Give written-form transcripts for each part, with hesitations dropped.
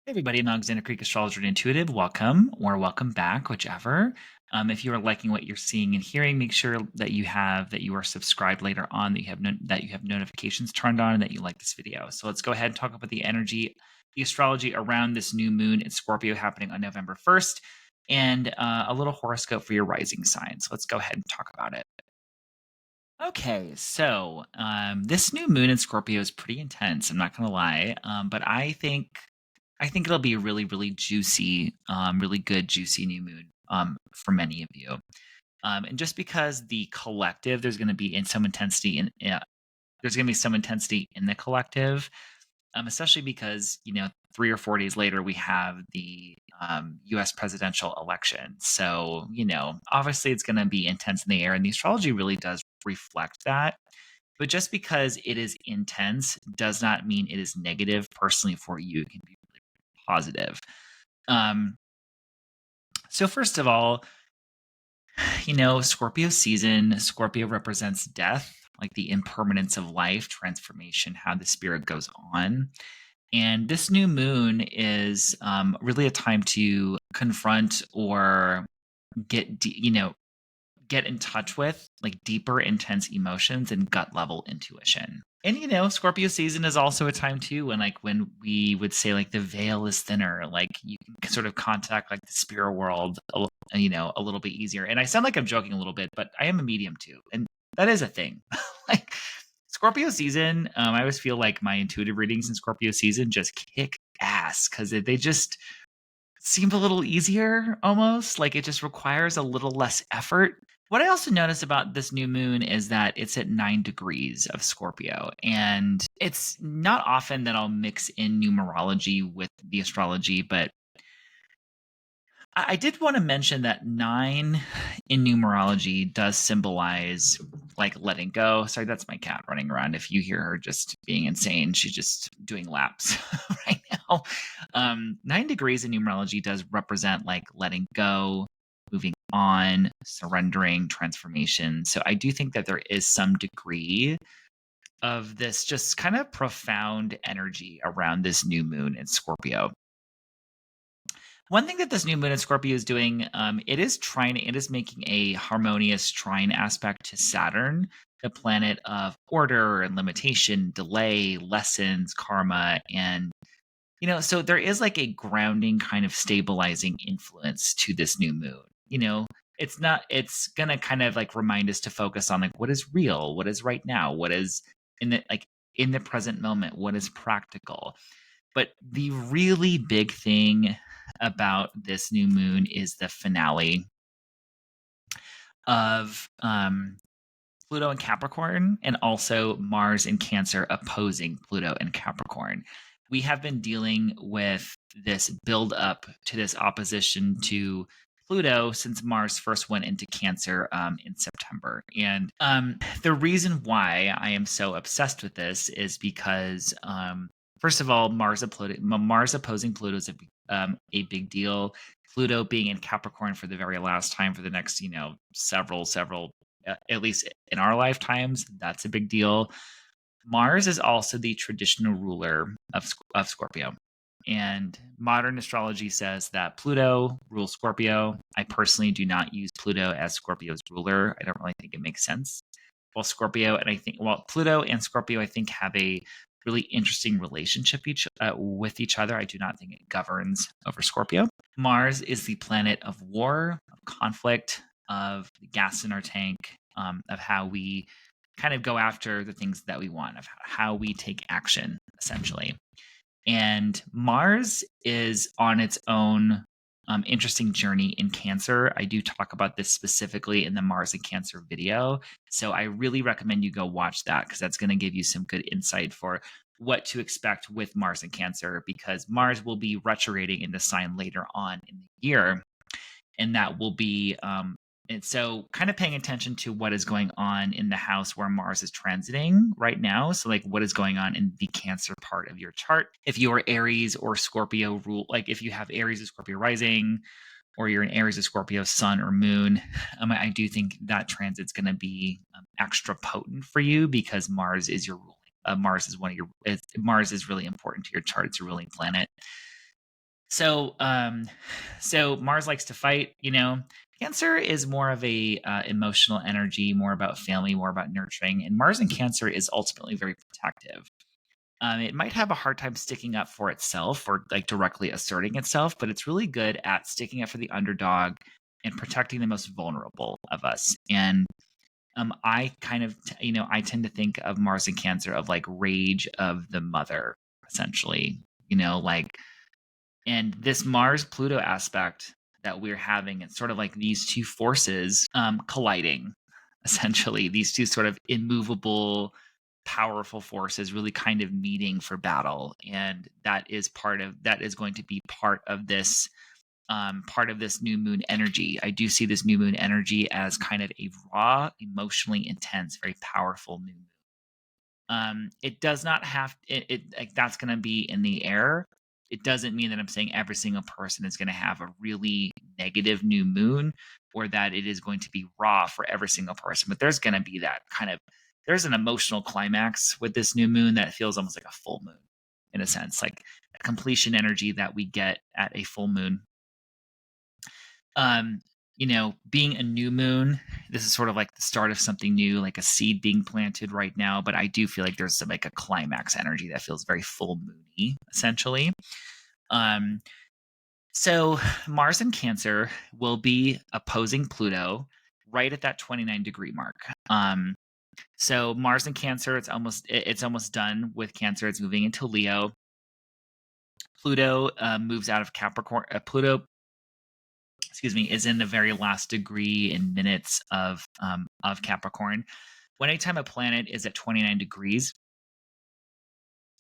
Hey everybody, I'm Alexander Creek Astrologer and Intuitive. Welcome or welcome back, whichever. If you are liking what you're seeing and hearing, make sure that you are subscribed later on, that you have notifications turned on, and that you like this video. So let's go ahead and talk about the energy, the astrology around this new moon in Scorpio happening on November 1st, and a little horoscope for your rising sign. So let's go ahead and talk about it. Okay, so this new moon in Scorpio is pretty intense. I'm not gonna lie, but I think it'll be a really, really juicy, really good, juicy new moon for many of you. And just because the collective, there's going to be some intensity in the collective, especially because 3 or 4 days later we have the U.S. presidential election. So obviously it's going to be intense in the air, and the astrology really does reflect that. But just because it is intense does not mean it is negative personally for you. It can be really positive. Um, so first of all, Scorpio season, Scorpio represents death, like the impermanence of life, transformation, how the spirit goes on. And this new moon is really a time to confront or get, get in touch with like deeper, intense emotions and gut level intuition. And Scorpio season is also a time too when we would say like the veil is thinner, like you can sort of contact like the spirit world, a little bit easier. And I sound like I'm joking a little bit, but I am a medium too, and that is a thing. Like Scorpio season, I always feel like my intuitive readings in Scorpio season just kick ass because they just seem a little easier almost. Like it just requires a little less effort. What I also notice about this new moon is that it's at 9 degrees of Scorpio. And it's not often that I'll mix in numerology with the astrology, but I did want to mention that 9 in numerology does symbolize like letting go. Sorry, that's my cat running around. If you hear her just being insane, she's just doing laps right now. 9 degrees in numerology does represent like letting go, moving on, surrendering, transformation. So I do think that there is some degree of this just kind of profound energy around this new moon in Scorpio. One thing that this new moon in Scorpio is doing, it is making a harmonious trine aspect to Saturn, the planet of order and limitation, delay, lessons, karma, and so there is like a grounding kind of stabilizing influence to this new moon. It's gonna kind of like remind us to focus on like what is real, what is right now, what is in the present moment, what is practical. But the really big thing about this new moon is the finale of Pluto and Capricorn, and also Mars and Cancer opposing Pluto and Capricorn. We have been dealing with this build up to this opposition to Pluto since Mars first went into Cancer in September. And the reason why I am so obsessed with this is because first of all, Mars opposing Pluto is a big deal. Pluto being in Capricorn for the very last time for the next, several, at least in our lifetimes, that's a big deal. Mars is also the traditional ruler of Scorpio. And modern astrology says that Pluto rules Scorpio. I personally do not use Pluto as Scorpio's ruler. I don't really think it makes sense. Pluto and Scorpio, I think, have a really interesting relationship with each other. I do not think it governs over Scorpio. Mars is the planet of war, of conflict, of the gas in our tank, of how we kind of go after the things that we want, of how we take action, essentially. And Mars is on its own interesting journey in Cancer. I do talk about this specifically in the Mars and Cancer video. So I really recommend you go watch that because that's going to give you some good insight for what to expect with Mars and Cancer, because Mars will be retrograding in the sign later on in the year. And that will be and so kind of paying attention to what is going on in the house where Mars is transiting right now. So like what is going on in the Cancer part of your chart. If you are Aries or Scorpio like if you have Aries or Scorpio rising, or you're an Aries or Scorpio sun or moon, I do think that transit's going to be extra potent for you because Mars is your ruling. Mars is really important to your chart. It's a ruling planet. So Mars likes to fight, you know. Cancer is more of a emotional energy, more about family, more about nurturing, and Mars in Cancer is ultimately very protective. It might have a hard time sticking up for itself or like directly asserting itself, but it's really good at sticking up for the underdog and protecting the most vulnerable of us. And I kind of, I tend to think of Mars in Cancer of like rage of the mother, essentially, like, and this Mars Pluto aspect that we're having, it's sort of like these two forces colliding, essentially, these two sort of immovable, powerful forces really kind of meeting for battle. And that is going to be part of this new moon energy. I do see this new moon energy as kind of a raw, emotionally intense, very powerful new moon. It does not have it like that's going to be in the air. It doesn't mean that I'm saying every single person is going to have a really negative new moon or that it is going to be raw for every single person, but there's going to be that kind of there's an emotional climax with this new moon that feels almost like a full moon in a sense, like a completion energy that we get at a full moon. um Being a new moon, this is sort of like the start of something new, like a seed being planted right now, but I do feel like there's some like a climax energy that feels very full moony, essentially. um so Mars in Cancer will be opposing Pluto right at that 29-degree mark. So Mars in Cancer, it's almost done with Cancer. It's moving into Leo. Pluto moves out of Capricorn. Pluto, excuse me, is in the very last degree in minutes of Capricorn. When anytime a planet is at 29 degrees,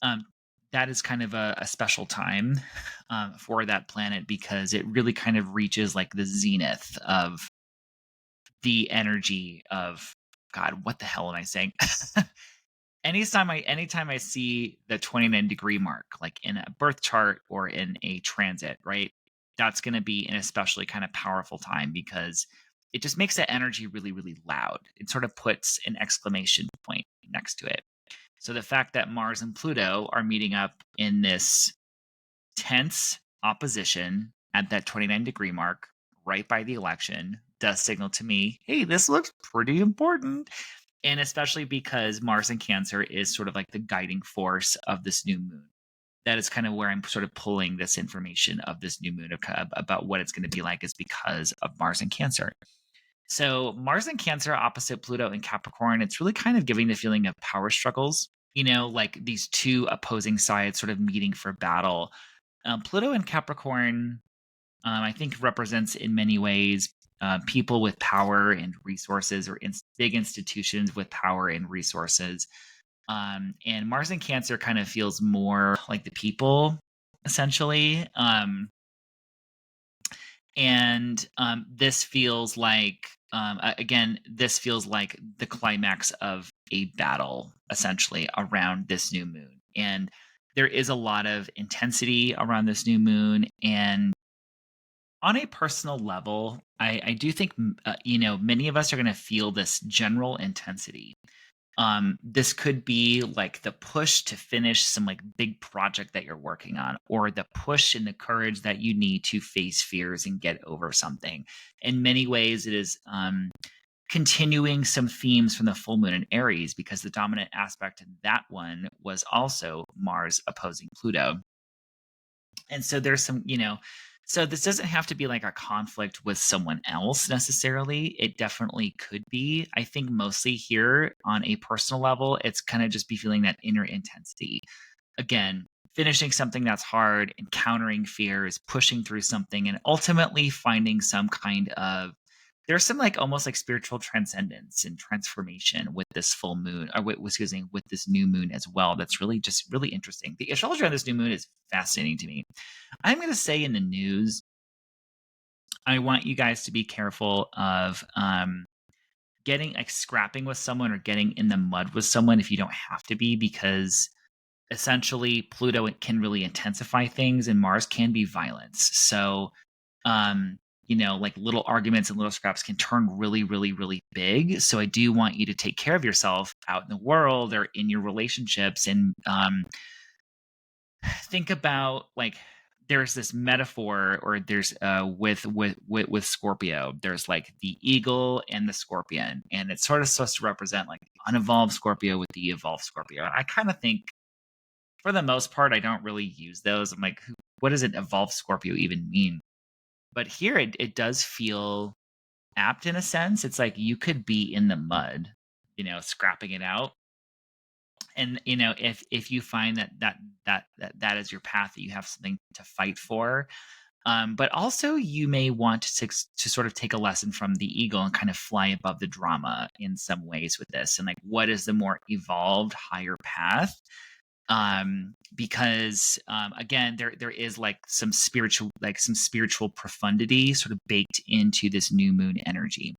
um, that is kind of a special time for that planet because it really kind of reaches like the zenith of the energy of God. What the hell am I saying? Anytime I see the 29-degree mark, like in a birth chart or in a transit, right? That's going to be an especially kind of powerful time because it just makes that energy really, really loud. It sort of puts an exclamation point next to it. So the fact that Mars and Pluto are meeting up in this tense opposition at that 29-degree mark right by the election does signal to me, hey, this looks pretty important. And especially because Mars in Cancer is sort of like the guiding force of this new moon. That is kind of where I'm sort of pulling this information of this new moon about what it's going to be like is because of Mars in Cancer. So Mars in Cancer opposite Pluto in Capricorn, it's really kind of giving the feeling of power struggles, like these two opposing sides sort of meeting for battle. Pluto in Capricorn, I think represents in many ways people with power and resources or big institutions with power and resources. And Mars in Cancer kind of feels more like the people, essentially. And this feels like, again, this feels like the climax of a battle, essentially, around this new moon. And there is a lot of intensity around this new moon. And on a personal level, I do think, many of us are going to feel this general intensity. This could be like the push to finish some like big project that you're working on, or the push and the courage that you need to face fears and get over something. In many ways, it is continuing some themes from the full moon in Aries, because the dominant aspect in that one was also Mars opposing Pluto. And so there's some, so this doesn't have to be like a conflict with someone else necessarily. It definitely could be. I think mostly here on a personal level, it's kind of just be feeling that inner intensity. Again, finishing something that's hard, encountering fears, pushing through something, and ultimately finding some kind of there's some like almost like spiritual transcendence and transformation with this full moon, or excuse me, with this new moon as well. That's really just really interesting. The astrology on this new moon is fascinating to me. I'm going to say in the news, I want you guys to be careful of getting like scrapping with someone or getting in the mud with someone if you don't have to be, because essentially Pluto can really intensify things and Mars can be violence. So, like little arguments and little scraps can turn really, really, really big. So I do want you to take care of yourself out in the world or in your relationships, and think about like there's this metaphor, or there's with Scorpio, there's like the eagle and the scorpion, and it's sort of supposed to represent like the unevolved Scorpio with the evolved Scorpio. I kind of think, for the most part, I don't really use those. I'm like, what does an evolved Scorpio even mean? But here it does feel apt in a sense. It's like you could be in the mud, scrapping it out. And if you find that is your path, that you have something to fight for. But also you may want to sort of take a lesson from the eagle and kind of fly above the drama in some ways with this. And like, what is the more evolved, higher path? Because again, there is like some spiritual profundity sort of baked into this new moon energy.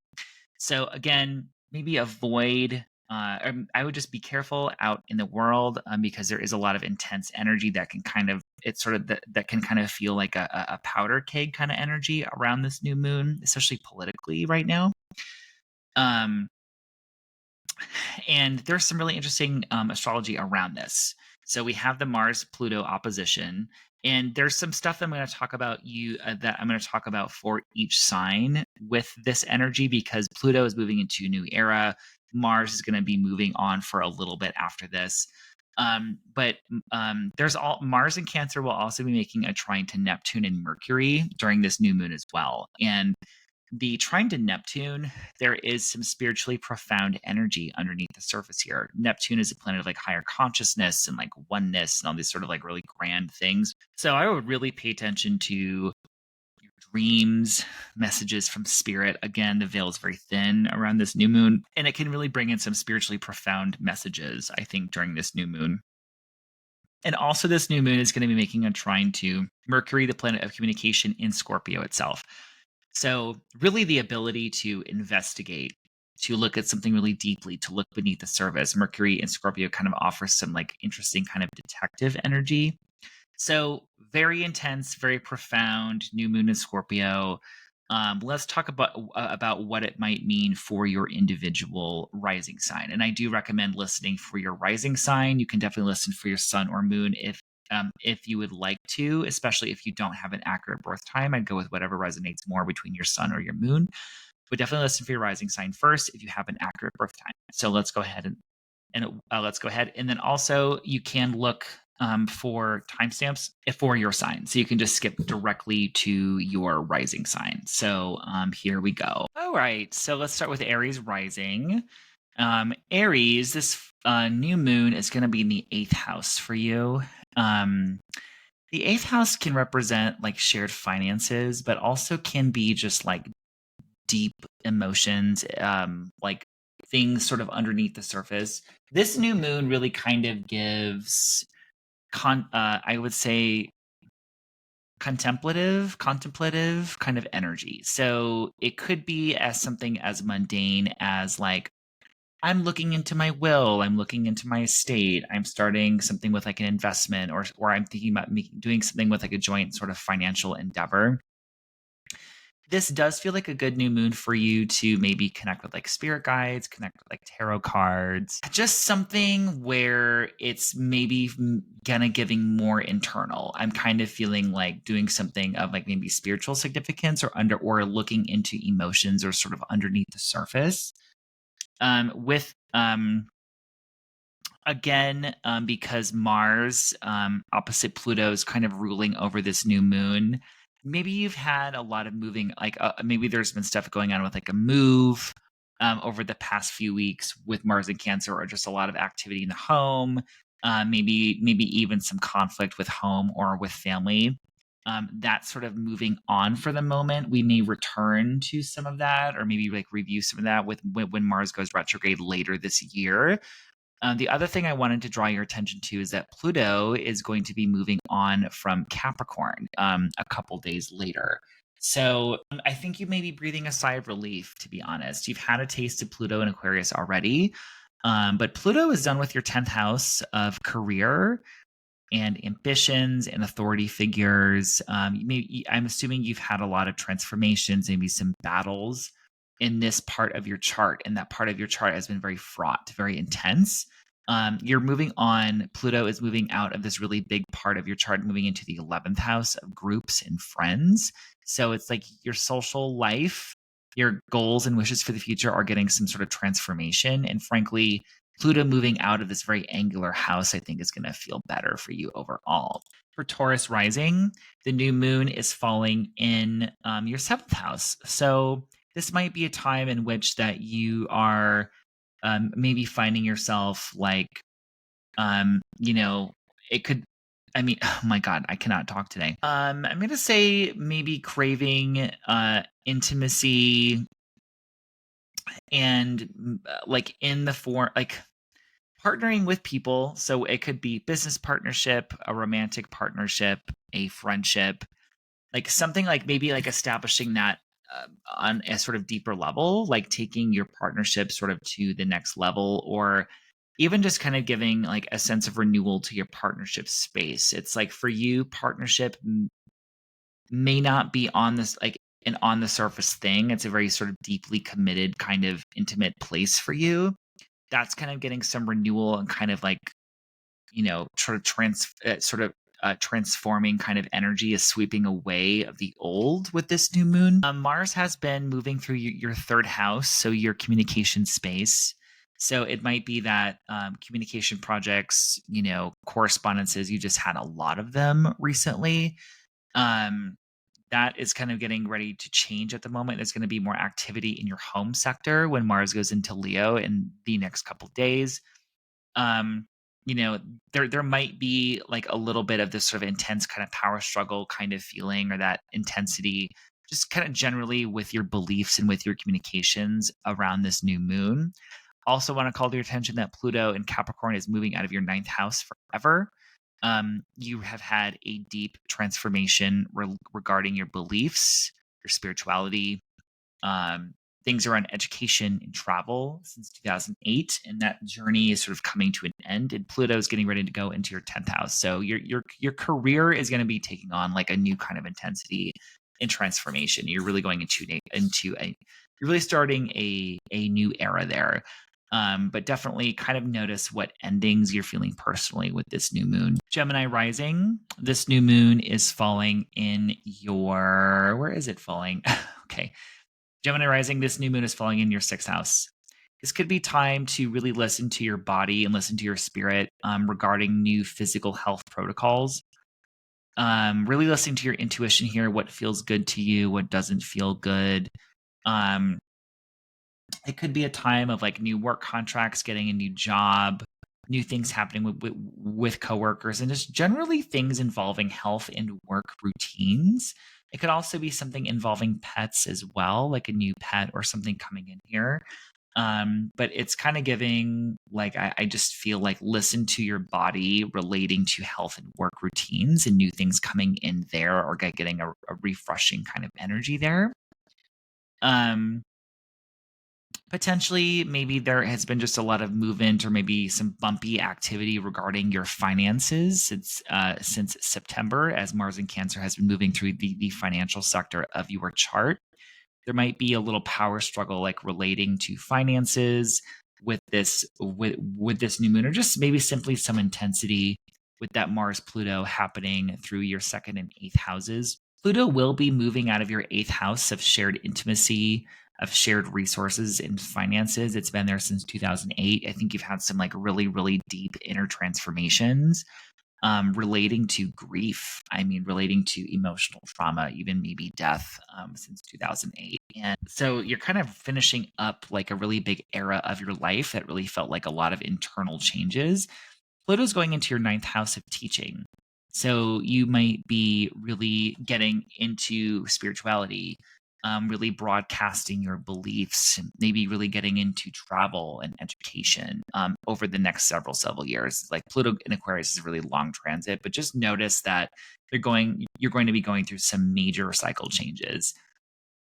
So again, maybe avoid. I would just be careful out in the world, because there is a lot of intense energy that can kind of that can kind of feel like a powder keg kind of energy around this new moon, especially politically right now. And there's some really interesting astrology around this. So we have the Mars-Pluto opposition, and there's some stuff that I'm going to talk about that I'm going to talk about for each sign with this energy, because Pluto is moving into a new era. Mars is going to be moving on for a little bit after this. But there's Mars in Cancer will also be making a trine to Neptune and Mercury during this new moon as well. And the trine to Neptune, there is some spiritually profound energy underneath the surface here. Neptune is a planet of like higher consciousness and like oneness and all these sort of like really grand things. So I would really pay attention to your dreams, messages from spirit. Again, the veil is very thin around this new moon, and it can really bring in some spiritually profound messages, I think, during this new moon. And also, this new moon is going to be making a trine to Mercury, the planet of communication, in Scorpio itself. So really the ability to investigate, to look at something really deeply, to look beneath the surface. Mercury and Scorpio kind of offers some like interesting kind of detective energy. So very intense, very profound new moon in Scorpio. Let's talk about what it might mean for your individual rising sign. And I do recommend listening for your rising sign. You can definitely listen for your sun or moon if you would like to, especially if you don't have an accurate birth time. I'd go with whatever resonates more between your sun or your moon. But definitely listen for your rising sign first if you have an accurate birth time. So let's go ahead and then also you can look for timestamps for your sign. So you can just skip directly to your rising sign. So here we go. All right. So let's start with Aries rising. Aries, this new moon is going to be in the 8th house for you. The 8th house can represent like shared finances, but also can be just like deep emotions, like things sort of underneath the surface. This new moon really kind of gives I would say contemplative kind of energy. So it could be as something as mundane as like, I'm looking into my will, I'm looking into my estate, I'm starting something with like an investment, or I'm thinking about doing something with like a joint sort of financial endeavor. This does feel like a good new moon for you to maybe connect with like spirit guides, connect with like tarot cards, just something where it's maybe gonna giving more internal. I'm kind of feeling like doing something of like maybe spiritual significance, or looking into emotions or sort of underneath the surface. Because Mars opposite Pluto is kind of ruling over this new moon, maybe you've had a lot of moving, like maybe there's been stuff going on with like a move over the past few weeks with Mars and Cancer, or just a lot of activity in the home, maybe even some conflict with home or with family. That's sort of moving on for the moment. We may return to some of that, or maybe like review some of that when Mars goes retrograde later this year. The other thing I wanted to draw your attention to is that Pluto is going to be moving on from Capricorn a couple days later. So I think you may be breathing a sigh of relief, to be honest. You've had a taste of Pluto and Aquarius already, but Pluto is done with your 10th house of career and ambitions and authority figures. I'm assuming you've had a lot of transformations, maybe some battles in this part of your chart, and that part of your chart has been very fraught, very intense. You're moving on. Pluto is moving out of this really big part of your chart, moving into the 11th house of groups and friends. So it's like your social life, your goals and wishes for the future are getting some sort of transformation. And frankly, Pluto moving out of this very angular house, I think, is going to feel better for you overall. For Taurus rising, the new moon is falling in your 7th house. So this might be a time in which that you are maybe finding yourself like, it could, I mean, oh my God, I cannot talk today. I'm going to say maybe craving intimacy and like in the form, like partnering with people. So it could be business partnership, a romantic partnership, a friendship, like something like maybe like establishing that on a sort of deeper level, like taking your partnership sort of to the next level, or even just kind of giving like a sense of renewal to your partnership space. It's like for you, partnership may not be on this like an on the surface thing. It's a very sort of deeply committed kind of intimate place for you. That's kind of getting some renewal and kind of like, sort of transforming kind of energy is sweeping away of the old with this new moon. Mars has been moving through your third house, so your communication space. So it might be that communication projects, correspondences, you just had a lot of them recently. Um, that is kind of getting ready to change at the moment. There's going to be more activity in your home sector when Mars goes into Leo in the next couple days. um you know there might be like a little bit of this sort of intense kind of power struggle kind of feeling, or that intensity just kind of generally with your beliefs and with your communications around this new moon. Also want to call to your attention that Pluto in Capricorn is moving out of your ninth house forever. You have had a deep transformation regarding your beliefs, your spirituality, um, things around education and travel since 2008, and that journey is sort of coming to an end. And Pluto is getting ready to go into your 10th house, so your career is going to be taking on like a new kind of intensity and transformation. You're really going into a you're really starting a new era there. But definitely kind of notice what endings you're feeling personally with this new moon. Gemini rising, this new moon is falling in your, where is it falling? Okay. Gemini rising, this new moon is falling in your 6th house. This could be time to really listen to your body and listen to your spirit regarding new physical health protocols. Really listening to your intuition here, what feels good to you, what doesn't feel good. Um, it could be a time of like new work contracts, getting a new job, new things happening with coworkers, and just generally things involving health and work routines. It could also be something involving pets as well, like a new pet or something coming in here. But it's kind of giving like I just feel like listen to your body relating to health and work routines and new things coming in there, or getting a refreshing kind of energy there. Um, Potentially, maybe there has been just a lot of movement or maybe some bumpy activity regarding your finances since September, as Mars in Cancer has been moving through the financial sector of your chart. There might be a little power struggle like relating to finances with this new moon, or just maybe simply some intensity with that Mars Pluto happening through your 2nd and 8th houses. Pluto will be moving out of your 8th house of shared intimacy, of shared resources and finances. It's been there since 2008. I think you've had some like really, really deep inner transformations relating to grief. I mean, relating to emotional trauma, even maybe death since 2008. And so you're kind of finishing up like a really big era of your life that really felt like a lot of internal changes. Pluto's going into your 9th house of teaching. So you might be really getting into spirituality, really broadcasting your beliefs, maybe really getting into travel and education over the next several years. Like Pluto in Aquarius is a really long transit, but just notice that you're going to be going through some major cycle changes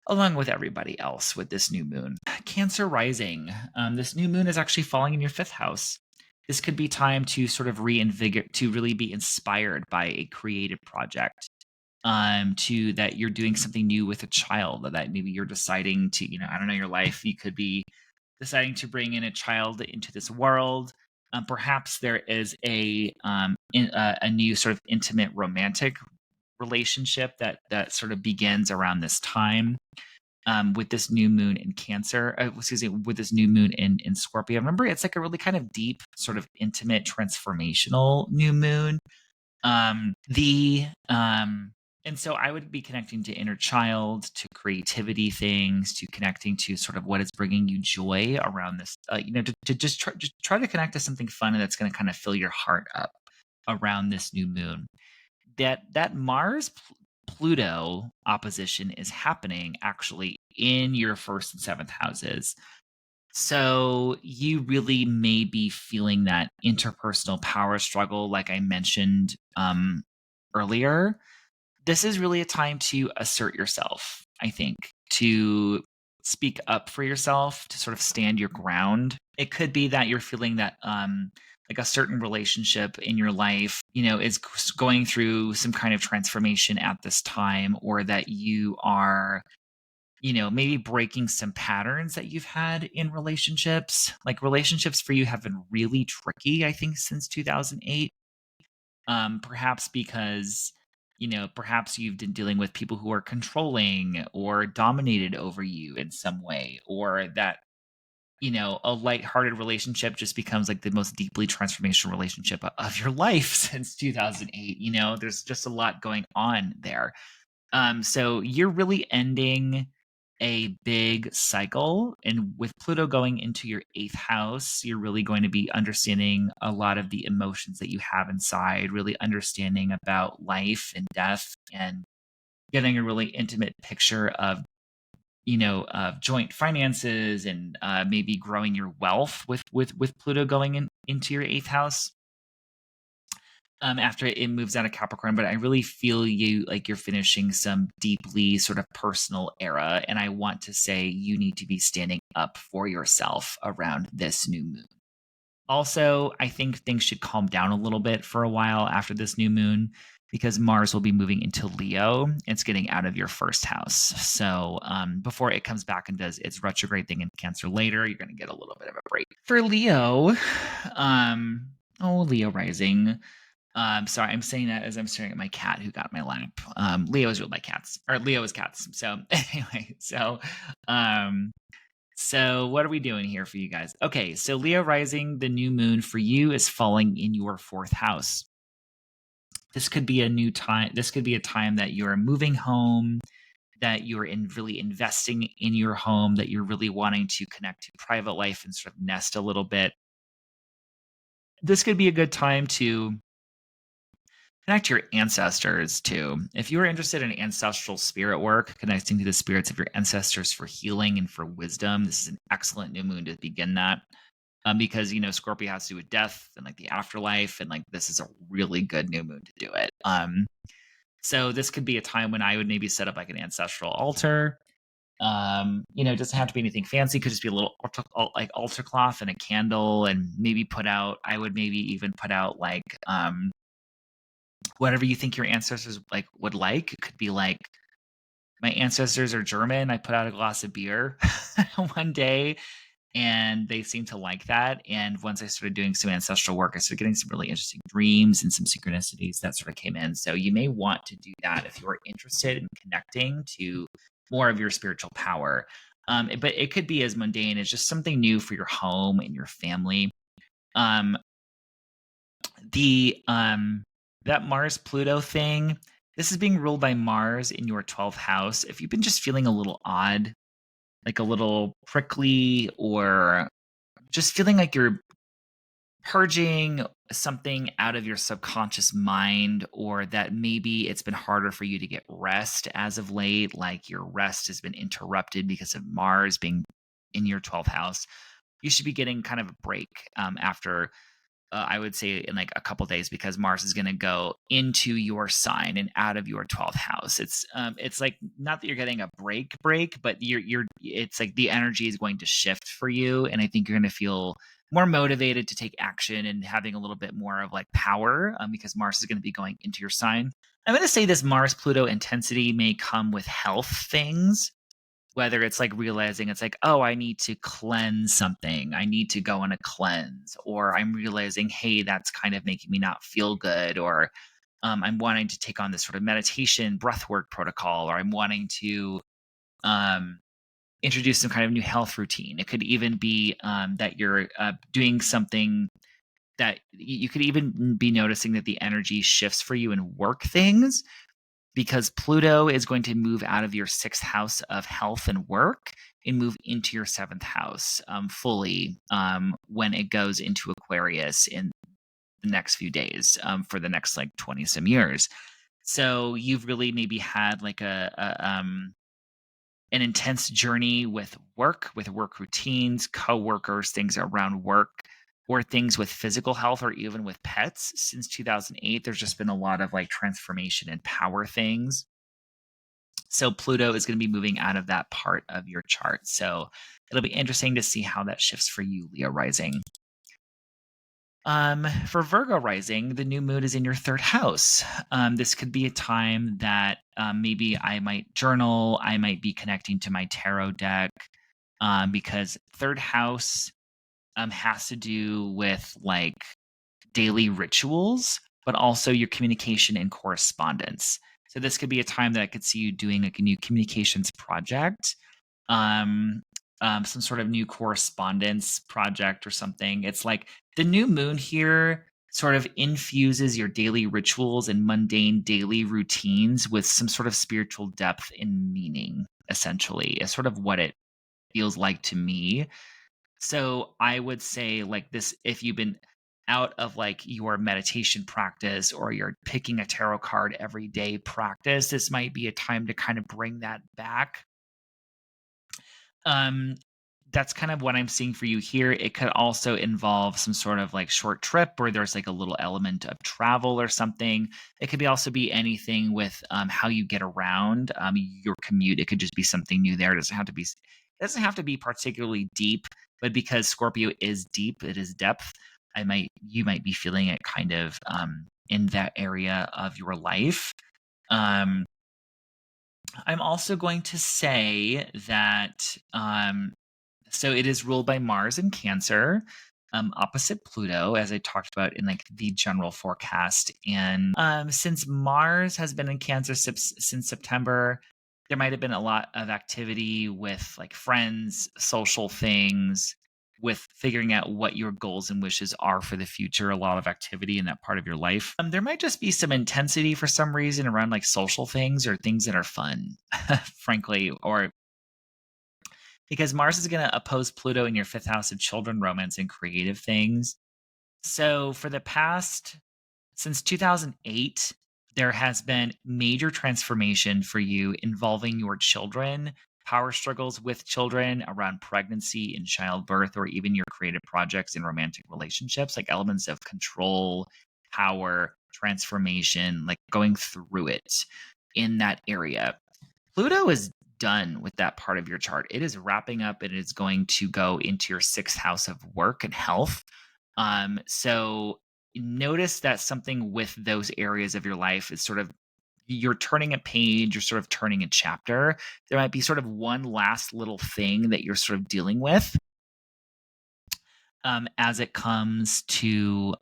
along with everybody else with this new moon. Cancer rising. This new moon is actually falling in your 5th house. This could be time to sort of reinvigorate, to really be inspired by a creative project, to that you're doing something new with a child, that maybe you're deciding to, I don't know, your life, you could be deciding to bring in a child into this world. Perhaps there is a new sort of intimate romantic relationship that sort of begins around this time, with this new moon in Cancer. Excuse me, with this new moon in Scorpio. Remember, it's like a really kind of deep, sort of intimate, transformational new moon. The And so I would be connecting to inner child, to creativity things, to connecting to sort of what is bringing you joy around this. To just try to connect to something fun and that's going to kind of fill your heart up around this new moon. That Mars Pluto opposition is happening actually in your first and seventh houses. So you really may be feeling that interpersonal power struggle, like I mentioned earlier. This is really a time to assert yourself, I think, to speak up for yourself, to sort of stand your ground. It could be that you're feeling that like a certain relationship in your life, is going through some kind of transformation at this time, or that you are maybe breaking some patterns that you've had in relationships. Like relationships for you have been really tricky, I think, since 2008. Perhaps because, perhaps you've been dealing with people who are controlling or dominated over you in some way, or that, a lighthearted relationship just becomes like the most deeply transformational relationship of your life since 2008. There's just a lot going on there. So you're really ending a big cycle. And with Pluto going into your eighth house, you're really going to be understanding a lot of the emotions that you have inside, really understanding about life and death, and getting a really intimate picture of, of joint finances, and maybe growing your wealth with Pluto going into your eighth house. After it moves out of Capricorn, but I really feel you like you're finishing some deeply sort of personal era. And I want to say you need to be standing up for yourself around this new moon. Also, I think things should calm down a little bit for a while after this new moon, because Mars will be moving into Leo. It's getting out of your first house. So before it comes back and does its retrograde thing in Cancer later, you're going to get a little bit of a break. For Leo, Leo rising. Sorry, I'm saying that as I'm staring at my cat who got my lap. Leo is with my cats, or Leo is cats. So anyway, so what are we doing here for you guys? Okay, so Leo rising, the new moon for you is falling in your fourth house. This could be a new time. This could be a time that you're moving home, that you're really investing in your home, that you're really wanting to connect to private life and sort of nest a little bit. This could be a good time to connect to your ancestors too. If you are interested in ancestral spirit work, connecting to the spirits of your ancestors for healing and for wisdom, this is an excellent new moon to begin that. Because Scorpio has to do with death and like the afterlife, and like this is a really good new moon to do it. So this could be a time when I would maybe set up like an ancestral altar. It doesn't have to be anything fancy. It could just be a little altar cloth and a candle, and maybe I would maybe even put out like whatever you think your ancestors would like. It could be like, my ancestors are German. I put out a glass of beer one day, and they seemed to like that. And once I started doing some ancestral work, I started getting some really interesting dreams and some synchronicities that sort of came in. So you may want to do that if you are interested in connecting to more of your spiritual power. But it could be as mundane as just something new for your home and your family. That Mars Pluto thing, this is being ruled by Mars in your 12th house. If you've been just feeling a little odd, like a little prickly, or just feeling like you're purging something out of your subconscious mind, or that maybe it's been harder for you to get rest as of late, like your rest has been interrupted because of Mars being in your 12th house, you should be getting kind of a break after I would say in like a couple days, because Mars is going to go into your sign and out of your 12th house. It's like, not that you're getting a break, but it's like the energy is going to shift for you. And I think you're going to feel more motivated to take action and having a little bit more of like power, because Mars is going to be going into your sign. I'm going to say this Mars Pluto intensity may come with health things. whether it's like realizing it's like, oh, I need to cleanse something. I need to go on a cleanse. Or I'm realizing, hey, that's kind of making me not feel good. Or I'm wanting to take on this sort of meditation breathwork protocol. Or I'm wanting to um, introduce some kind of new health routine. It could even be that you're doing something that you could even be noticing that the energy shifts for you in work things, because Pluto is going to move out of your sixth house of health and work and move into your seventh house fully when it goes into Aquarius in the next few days for the next like 20 some years. So you've really maybe had like an intense journey with work routines, coworkers, things around work, or things with physical health or even with pets. Since 2008, there's just been a lot of like transformation and power things. So Pluto is going to be moving out of that part of your chart. So it'll be interesting to see how that shifts for you, Leo rising. For Virgo rising, the new moon is in your third house. This could be a time that maybe I might journal, I might be connecting to my tarot deck, because third house has to do with like daily rituals, but also your communication and correspondence. So this could be a time that I could see you doing like a new communications project, um, some sort of new correspondence project or something. It's like the new moon here sort of infuses your daily rituals and mundane daily routines with some sort of spiritual depth and meaning, essentially, is sort of what it feels like to me. So I would say like this, if you've been out of like your meditation practice or you're picking a tarot card every day practice, this might be a time to kind of bring that back. um that's kind of what I'm seeing for you here. It could also involve some sort of like short trip where there's like a little element of travel or something. It could be also be anything with how you get around your commute. It could just be something new there. It doesn't have to be particularly deep, but because Scorpio is deep, it is depth. You might be feeling it kind of in that area of your life. Um, I'm also going to say that so it is ruled by Mars in Cancer, opposite Pluto, as I talked about in like the general forecast. And since Mars has been in Cancer since September, there might have been a lot of activity with like friends, social things, with figuring out what your goals and wishes are for the future. A lot of activity in that part of your life. There might just be some intensity for some reason around like social things or things that are fun, frankly, or because Mars is going to oppose Pluto in your fifth house of children, romance, and creative things. So for the past, since 2008, there has been major transformation for you involving your children, power struggles with children around pregnancy and childbirth, or even your creative projects and romantic relationships, like elements of control, power, transformation, like going through it in that area. Pluto is done with that part of your chart. It is wrapping up and it is going to go into your sixth house of work and health. So notice that something with those areas of your life is sort of you're turning a page, you're sort of turning a chapter. There might be sort of one last little thing that you're sort of dealing with as it comes to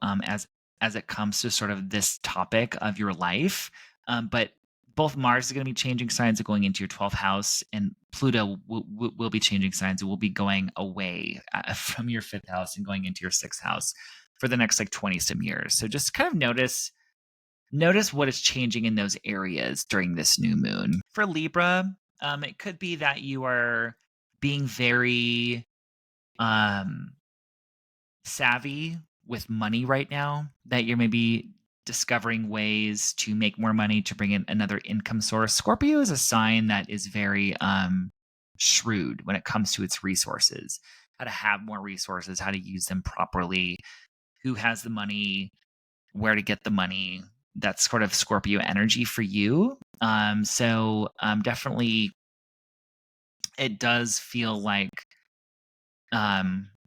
as it comes to sort of this topic of your life. But both Mars is going to be changing signs of going into your 12th house, and Pluto will be changing signs. It will be going away from your fifth house and going into your sixth house for the next like 20 some years. So just kind of notice what is changing in those areas during this new moon. For Libra, it could be that you are being very um savvy with money right now, that you're maybe discovering ways to make more money to bring in another income source. Scorpio is a sign that is very shrewd when it comes to its resources, how to have more resources, how to use them properly, who has the money, where to get the money. That's sort of Scorpio energy for you. Definitely it does feel like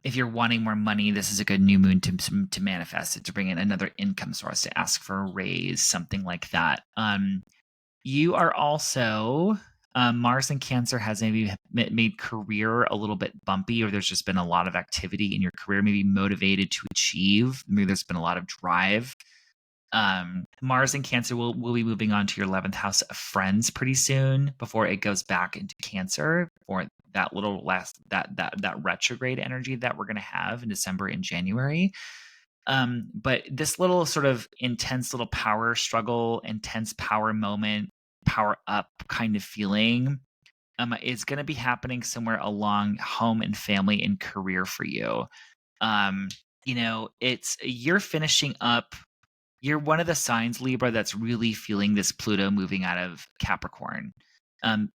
if you're wanting more money, this is a good new moon to manifest it, to bring in another income source, to ask for a raise, something like that. You are also Mars in Cancer has maybe made career a little bit bumpy, or there's just been a lot of activity in your career, maybe motivated to achieve. Maybe there's been a lot of drive. Mars in Cancer will be moving on to your 11th house of friends pretty soon before it goes back into Cancer for that little that retrograde energy that we're going to have in December and January. But this little sort of intense little power struggle, intense power moment, power up kind of feeling is going to be happening somewhere along home and family and career for you. You're finishing up. You're one of the signs, Libra, that's really feeling this Pluto moving out of Capricorn. Um,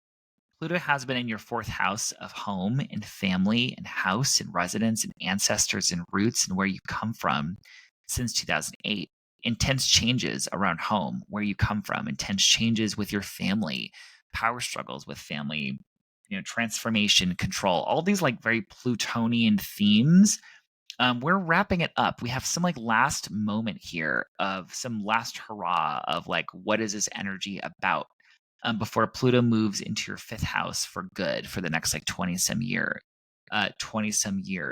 Pluto has been in your 4th house of home and family and house and residence and ancestors and roots and where you come from since 2008. Intense changes around home, where you come from, intense changes with your family, power struggles with family, transformation, control, all these like very Plutonian themes. We're wrapping it up. We have some like last moment here of some last hurrah of like, what is this energy about? Before Pluto moves into your 5th house for good for the next like 20 some years.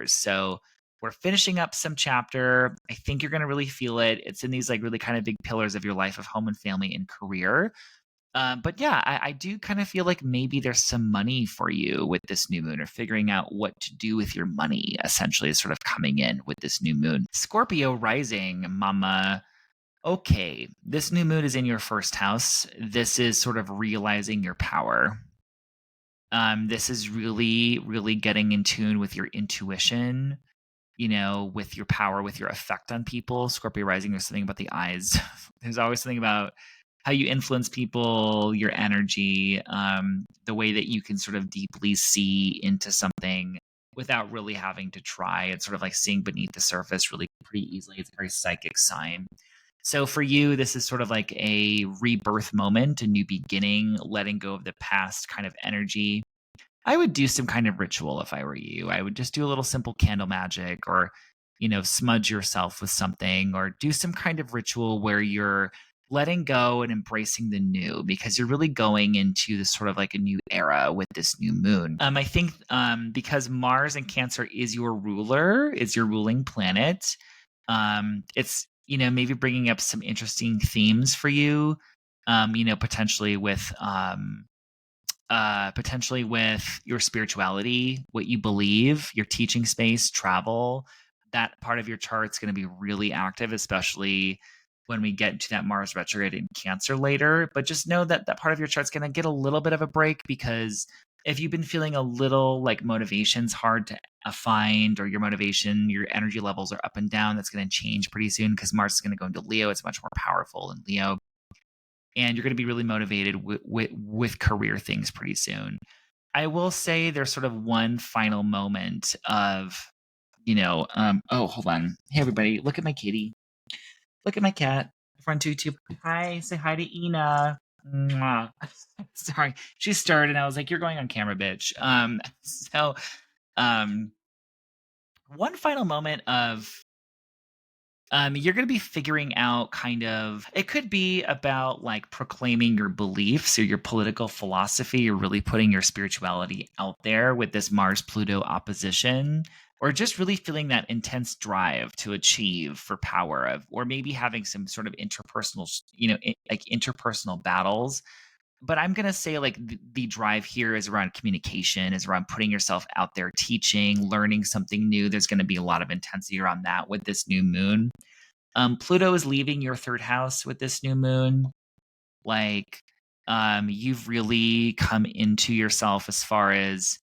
So we're finishing up some chapter. I think you're going to really feel it. It's in these like really kind of big pillars of your life of home and family and career. But yeah, I do kind of feel like maybe there's some money for you with this new moon, or figuring out what to do with your money essentially is sort of coming in with this new moon. Scorpio rising, mama. Okay, this new moon is in your 1st house. This is sort of realizing your power. This is really, really getting in tune with your intuition, with your power, with your effect on people. Scorpio rising, there's something about the eyes. There's always something about how you influence people, your energy, the way that you can sort of deeply see into something without really having to try. It's sort of like seeing beneath the surface really pretty easily. It's a very psychic sign. So for you, this is sort of like a rebirth moment, a new beginning, letting go of the past kind of energy. I would do some kind of ritual if I were you. I would just do a little simple candle magic, or, smudge yourself with something, or do some kind of ritual where you're letting go and embracing the new, because you're really going into this sort of like a new era with this new moon. I think because Mars in Cancer is your ruler, is your ruling planet, it's, maybe bringing up some interesting themes for you, potentially with your spirituality, what you believe, your teaching space, travel. That part of your chart's going to be really active, especially when we get to that Mars retrograde in Cancer later. But just know that that part of your chart's going to get a little bit of a break, because if you've been feeling a little like motivation's hard to find, or your motivation, your energy levels are up and down, that's going to change pretty soon, because Mars is going to go into Leo. It's much more powerful in Leo. And you're going to be really motivated with career things pretty soon. I will say there's sort of one final moment of, oh, hold on. Hey, everybody, look at my kitty. Look at my cat. Front YouTube. Hi, say hi to Ina. Mwah. Sorry, she started, and I was like, "You're going on camera, bitch." So, one final moment of you're going to be figuring out kind of, it could be about like proclaiming your beliefs or your political philosophy. You're really putting your spirituality out there with this Mars Pluto opposition, or just really feeling that intense drive to achieve for power of, or maybe having some sort of interpersonal, like interpersonal battles. But I'm going to say like the drive here is around communication, is around putting yourself out there, teaching, learning something new. There's going to be a lot of intensity around that with this new moon. Pluto is leaving your 3rd house with this new moon. Like, you've really come into yourself as far as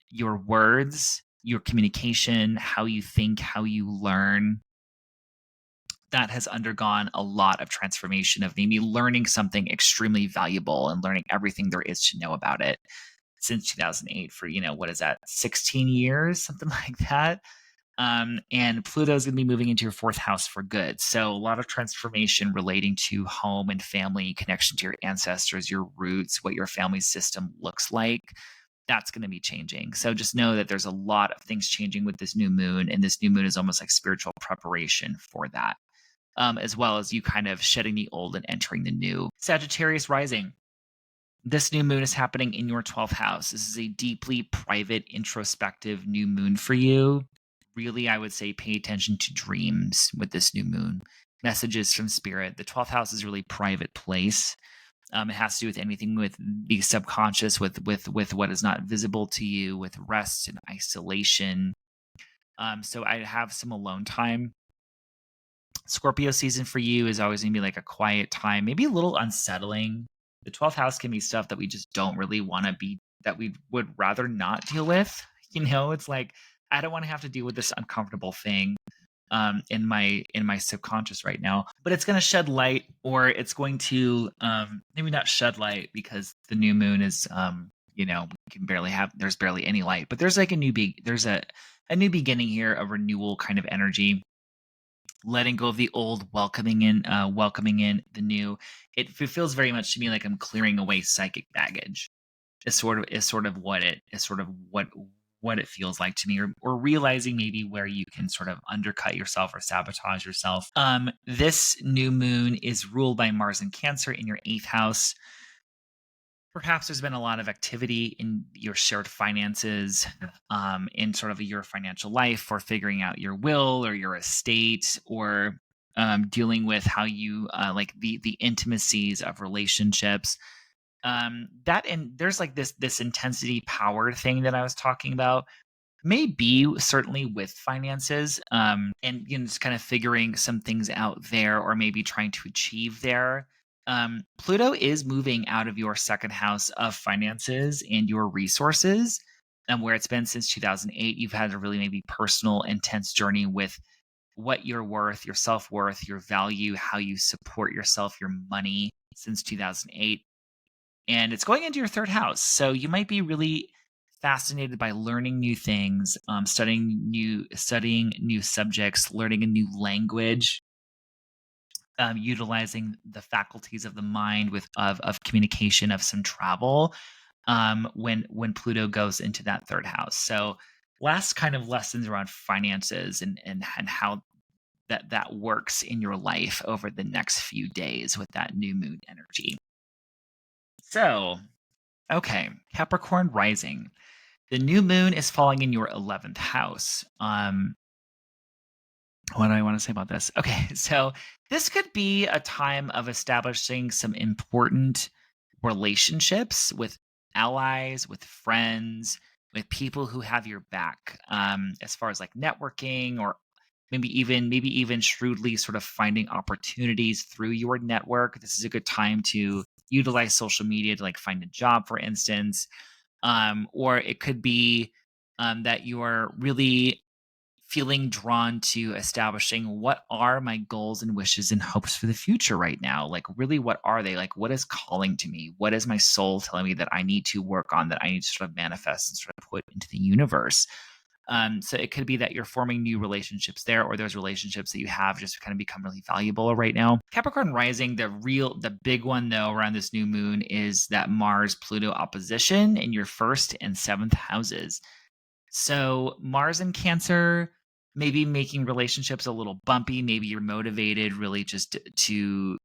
your words, your communication, how you think, how you learn. That has undergone a lot of transformation, of maybe learning something extremely valuable and learning everything there is to know about it since 2008 for, what is that, 16 years, something like that. And Pluto's going to be moving into your 4th house for good. So a lot of transformation relating to home and family, connection to your ancestors, your roots, what your family system looks like. That's going to be changing. So just know that there's a lot of things changing with this new moon. And this new moon is almost like spiritual preparation for that, as well as you kind of shedding the old and entering the new. Sagittarius rising. This new moon is happening in your 12th house. This is a deeply private, introspective new moon for you. Really, I would say pay attention to dreams with this new moon. Messages from spirit. The 12th house is a really private place. It has to do with anything with the subconscious, with what is not visible to you, with rest and isolation. So I have some alone time. Scorpio season for you is always going to be like a quiet time, maybe a little unsettling. The 12th house can be stuff that we just don't really want to be, that we would rather not deal with. It's like, I don't want to have to deal with this uncomfortable thing in my subconscious right now, but it's going to shed light, or it's going to maybe not shed light, because the new moon is we can barely have, there's barely any light, but there's like there's a new beginning here, a renewal kind of energy, letting go of the old, welcoming in the new. It feels very much to me like I'm clearing away psychic baggage. Is sort of what it feels like to me, or realizing maybe where you can sort of undercut yourself or sabotage yourself. This new moon is ruled by Mars and Cancer in your 8th house. Perhaps there's been a lot of activity in your shared finances, in sort of your financial life, or figuring out your will or your estate, or dealing with how you like the intimacies of relationships. That, and there's like this intensity power thing that I was talking about, may be certainly with finances, and just kind of figuring some things out there, or maybe trying to achieve there. Pluto is moving out of your second house of finances and your resources, and where it's been since 2008. You've had a really maybe personal, intense journey with what you're worth, your self-worth, your value, how you support yourself, your money, since 2008. And it's going into your third house. So you might be really fascinated by learning new things, studying new subjects, learning a new language, utilizing the faculties of the mind, of communication, of some travel, when Pluto goes into that third house. So last kind of lessons around finances, and how that works in your life over the next few days with that new moon energy. So, okay, Capricorn rising. The new moon is falling in your 11th house. What do I want to say about this? Okay, so this could be a time of establishing some important relationships with allies, with friends, with people who have your back, as far as like networking, or maybe even shrewdly sort of finding opportunities through your network. This is a good time to utilize social media to like find a job, for instance. Or it could be that you're really feeling drawn to establishing, what are my goals and wishes and hopes for the future right now? Like, really, what are they? Like, what is calling to me? What is my soul telling me that I need to work on, that I need to sort of manifest and sort of put into the universe? So it could be that you're forming new relationships there, or those relationships that you have just kind of become really valuable right now. Capricorn rising, the big one though around this new moon is that Mars Pluto opposition in your 1st and 7th houses. So Mars and Cancer, maybe making relationships a little bumpy. Maybe you're motivated really just to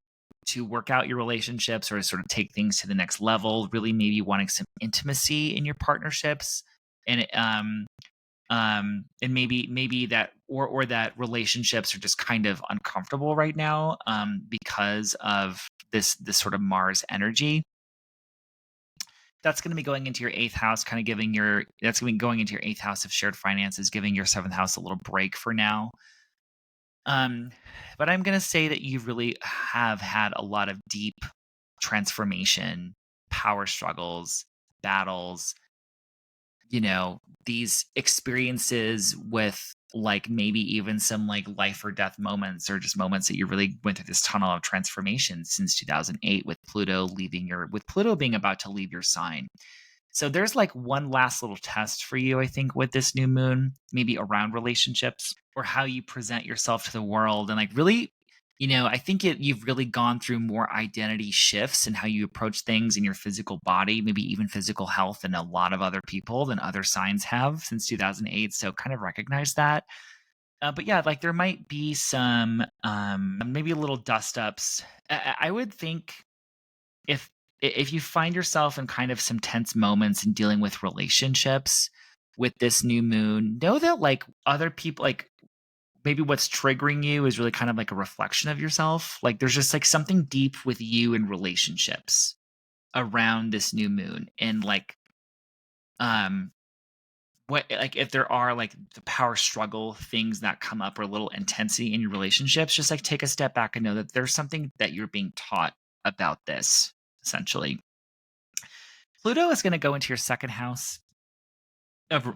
work out your relationships, or sort of take things to the next level. Really, maybe wanting some intimacy in your partnerships, and and maybe that, or that relationships are just kind of uncomfortable right now, because of this sort of Mars energy. That's going to be going into your 8th house, kind of that's going to be going into your 8th house of shared finances, giving your 7th house a little break for now. Um, but I'm going to say that you really have had a lot of deep transformation, power struggles, battles, these experiences with like maybe even some like life or death moments, or just moments that you really went through this tunnel of transformation since 2008, with Pluto being about to leave your sign. So there's like one last little test for you, I think, with this new moon, maybe around relationships, or how you present yourself to the world. And like, really, I think you've really gone through more identity shifts in how you approach things in your physical body, maybe even physical health, than a lot of other people, than other signs have since 2008. So kind of recognize that. But yeah, like there might be some, maybe little dust ups. I would think, if if you find yourself in kind of some tense moments in dealing with relationships with this new moon, know that like other people, like maybe what's triggering you is really kind of like a reflection of yourself. Like there's just like something deep with you in relationships around this new moon. And like, um, what, like if there are like the power struggle things that come up or a little intensity in your relationships, just like take a step back and know that there's something that you're being taught about this essentially. Pluto is going to go into your second house of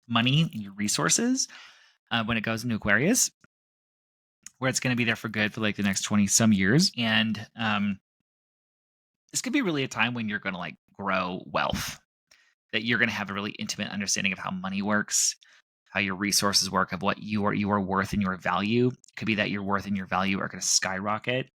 money and your resources when it goes into Aquarius, where it's going to be there for good for like the next 20 some years. And this could be really a time when you're going to like grow wealth, that you're going to have a really intimate understanding of how money works, how your resources work, of what your worth and your value. It could be that your worth and your value are going to skyrocket.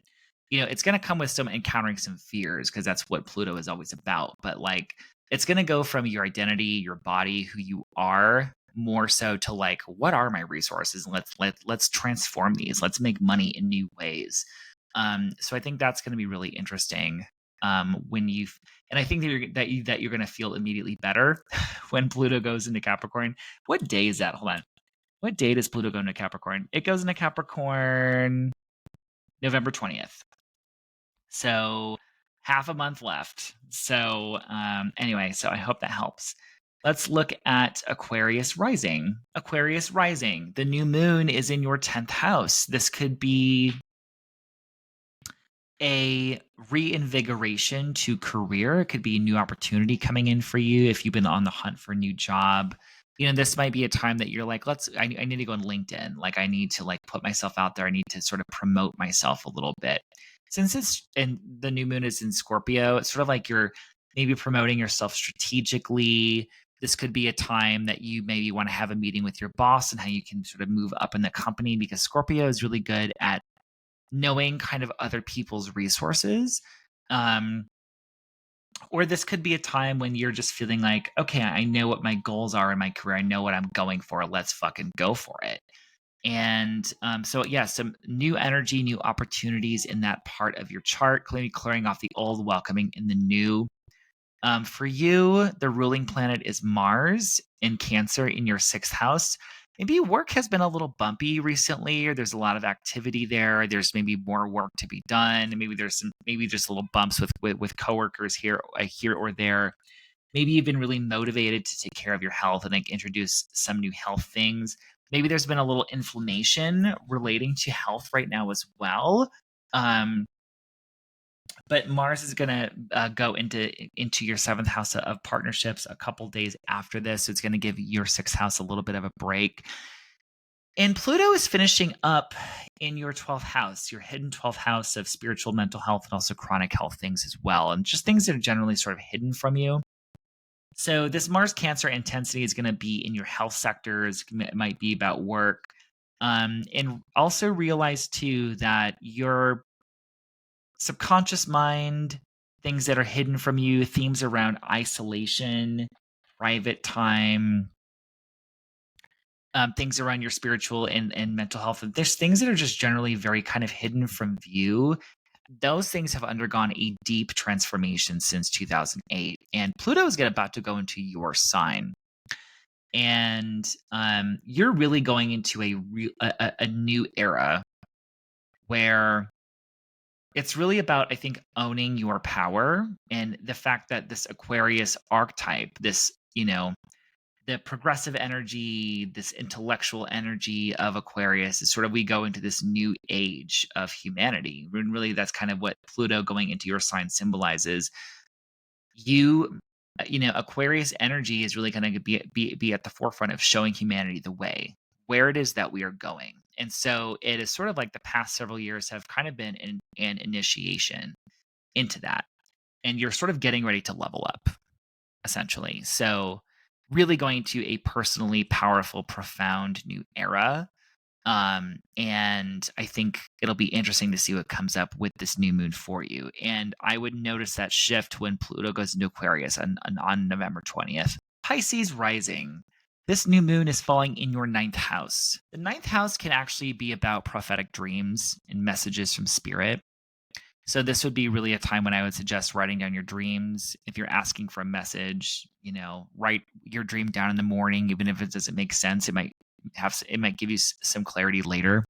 You know, it's going to come with some encountering some fears because that's what Pluto is always about. But like, it's going to go from your identity, your body, who you are, more so to like, what are my resources? And let's transform these. Let's make money in new ways. So I think that's going to be really interesting. When you've, and I think that you're going to feel immediately better when Pluto goes into Capricorn. What day is that? Hold on. What day does Pluto go into Capricorn? It goes into Capricorn November 20th. So half a month left. So anyway, so I hope that helps. Let's look at Aquarius rising. Aquarius rising. The new moon is in your 10th house. This could be a reinvigoration to career. It could be a new opportunity coming in for you if you've been on the hunt for a new job. You know, this might be a time that you're like, I need to go on LinkedIn. Like I need to like put myself out there. I need to sort of promote myself a little bit. Since it's, and the new moon is in Scorpio, it's sort of like you're maybe promoting yourself strategically. This could be a time that you maybe want to have a meeting with your boss and how you can sort of move up in the company, because Scorpio is really good at knowing kind of other people's resources. Or this could be a time when you're just feeling like, okay, I know what my goals are in my career. I know what I'm going for. Let's fucking go for it. And so, yeah, some new energy, new opportunities in that part of your chart, clearing off the old, welcoming in the new. For you, the ruling planet is Mars in Cancer in your 6th house. Maybe work has been a little bumpy recently, or there's a lot of activity there. There's maybe more work to be done. Maybe there's maybe just little bumps with coworkers here or there. Maybe you've been really motivated to take care of your health and like introduce some new health things. Maybe there's been a little inflammation relating to health right now as well. But Mars is going to go into your 7th house of partnerships a couple days after this. So it's going to give your 6th house a little bit of a break. And Pluto is finishing up in your 12th house, your hidden 12th house of spiritual, mental health, and also chronic health things as well. And just things that are generally sort of hidden from you. So this Mars Cancer intensity is going to be in your health sectors. It might be about work. And also realize too that your subconscious mind, things that are hidden from you, themes around isolation, private time, things around your spiritual and mental health. There's things that are just generally very kind of hidden from view. Those things have undergone a deep transformation since 2008. And Pluto is about to go into your sign. And you're really going into a new era where it's really about, I think, owning your power, and the fact that this Aquarius archetype, this, you know, the progressive energy, this intellectual energy of Aquarius is sort of, we go into this new age of humanity. And really, that's kind of what Pluto going into your sign symbolizes. Aquarius energy is really going to be at the forefront of showing humanity the way, where it is that we are going. And so it is sort of like the past several years have kind of been an initiation into that. And you're sort of getting ready to level up, essentially. So really going to a personally powerful, profound new era. And I think it'll be interesting to see what comes up with this new moon for you. And I would notice that shift when Pluto goes into Aquarius on November 20th. Pisces rising. This new moon is falling in your 9th house. The 9th house can actually be about prophetic dreams and messages from spirit. So this would be really a time when I would suggest writing down your dreams. If you're asking for a message, write your dream down in the morning, even if it doesn't make sense. It might give you some clarity later.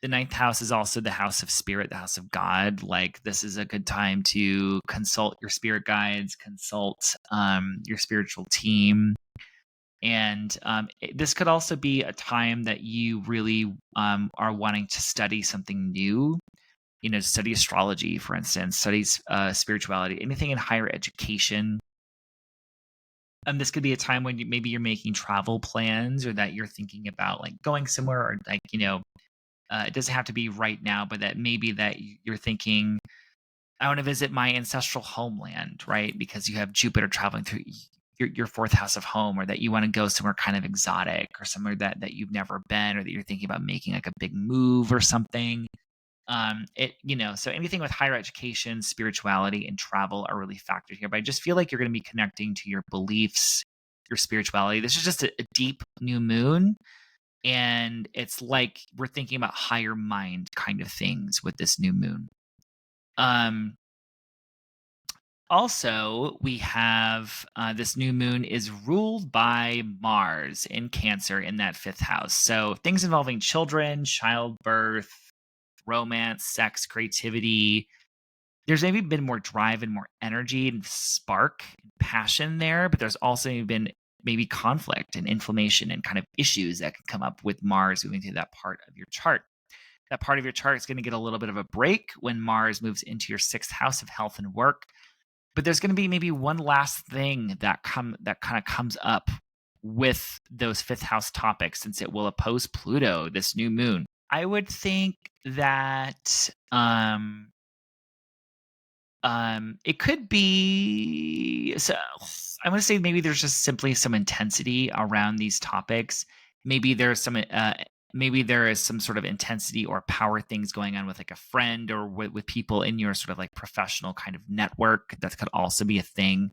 The ninth house is also the house of spirit, the house of God. Like, this is a good time to consult your spirit guides, consult your spiritual team. And this could also be a time that you really are wanting to study something new, study astrology, for instance, studies spirituality, anything in higher education. This could be a time when maybe you're making travel plans, or that you're thinking about like going somewhere, or like, it doesn't have to be right now, but that maybe that you're thinking, I want to visit my ancestral homeland, right? Because you have Jupiter traveling through your fourth house of home, or that you want to go somewhere kind of exotic, or somewhere that you've never been, or that you're thinking about making like a big move or something. So anything with higher education, spirituality, and travel are really factored here. But I just feel like you're going to be connecting to your beliefs, your spirituality. This is just a deep new moon. And it's like we're thinking about higher mind kind of things with this new moon. Also, we have this new moon is ruled by Mars in Cancer in that fifth house. So things involving children, childbirth, romance, sex, creativity. There's maybe been more drive and more energy and spark and passion there, but there's also been maybe conflict and inflammation and kind of issues that can come up with Mars moving through that part of your chart. That part of your chart is going to get a little bit of a break when Mars moves into your sixth house of health and work. But there's going to be maybe one last thing that kind of comes up with those fifth house topics, since it will oppose Pluto, this new moon. I would think that it could be, so I want to say maybe there's just simply some intensity around these topics. Maybe there's maybe there is some sort of intensity or power things going on with like a friend, or with people in your sort of like professional kind of network. That could also be a thing.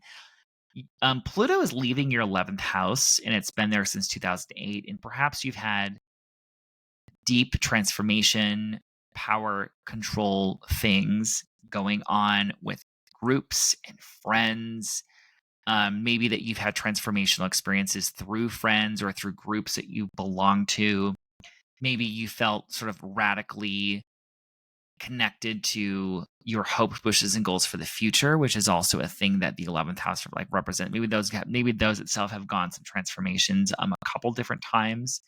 Pluto is leaving your 11th house, and it's been there since 2008. And perhaps you've had deep transformation, power control things going on with groups and friends. Maybe that you've had transformational experiences through friends or through groups that you belong to. Maybe you felt sort of radically connected to your hopes, wishes, and goals for the future, which is also a thing that the 11th house like represent. Maybe those itself have gone some transformations a couple different times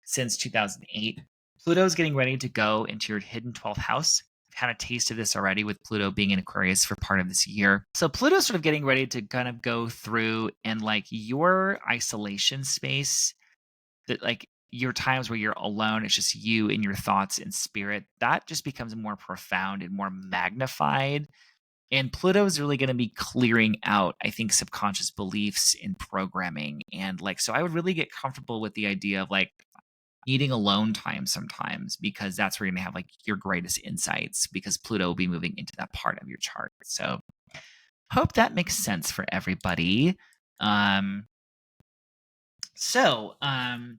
since 2008. Pluto's getting ready to go into your hidden 12th house. I've had a taste of this already with Pluto being in Aquarius for part of this year. So Pluto's sort of getting ready to kind of go through, and like your isolation space, that like your times where you're alone, it's just you and your thoughts and spirit, that just becomes more profound and more magnified. And Pluto is really going to be clearing out, I think, subconscious beliefs and programming. And like, so I would really get comfortable with the idea of like needing alone time sometimes, because that's where you're going to have like your greatest insights, because Pluto will be moving into that part of your chart. So hope that makes sense for everybody. So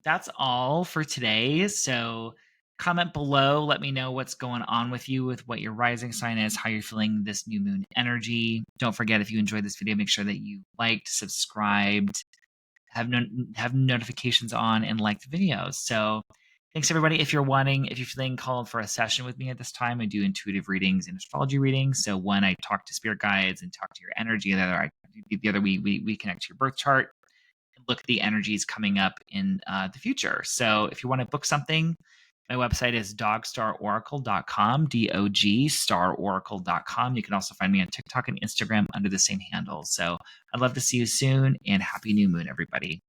that's all for today. So comment below, let me know what's going on with you, with what your rising sign is, how you're feeling this new moon energy. Don't forget, if you enjoyed this video, make sure that you liked, subscribed, have notifications on, and like the video. So thanks everybody. If you're feeling called for a session with me at this time, I do intuitive readings and astrology readings. So one, I talk to spirit guides and talk to your energy. The other we connect to your birth chart and look at the energies coming up in the future. So if you want to book something, my website is dogstaroracle.com, DOG staroracle.com. You can also find me on TikTok and Instagram under the same handle. So I'd love to see you soon, and happy new moon, everybody.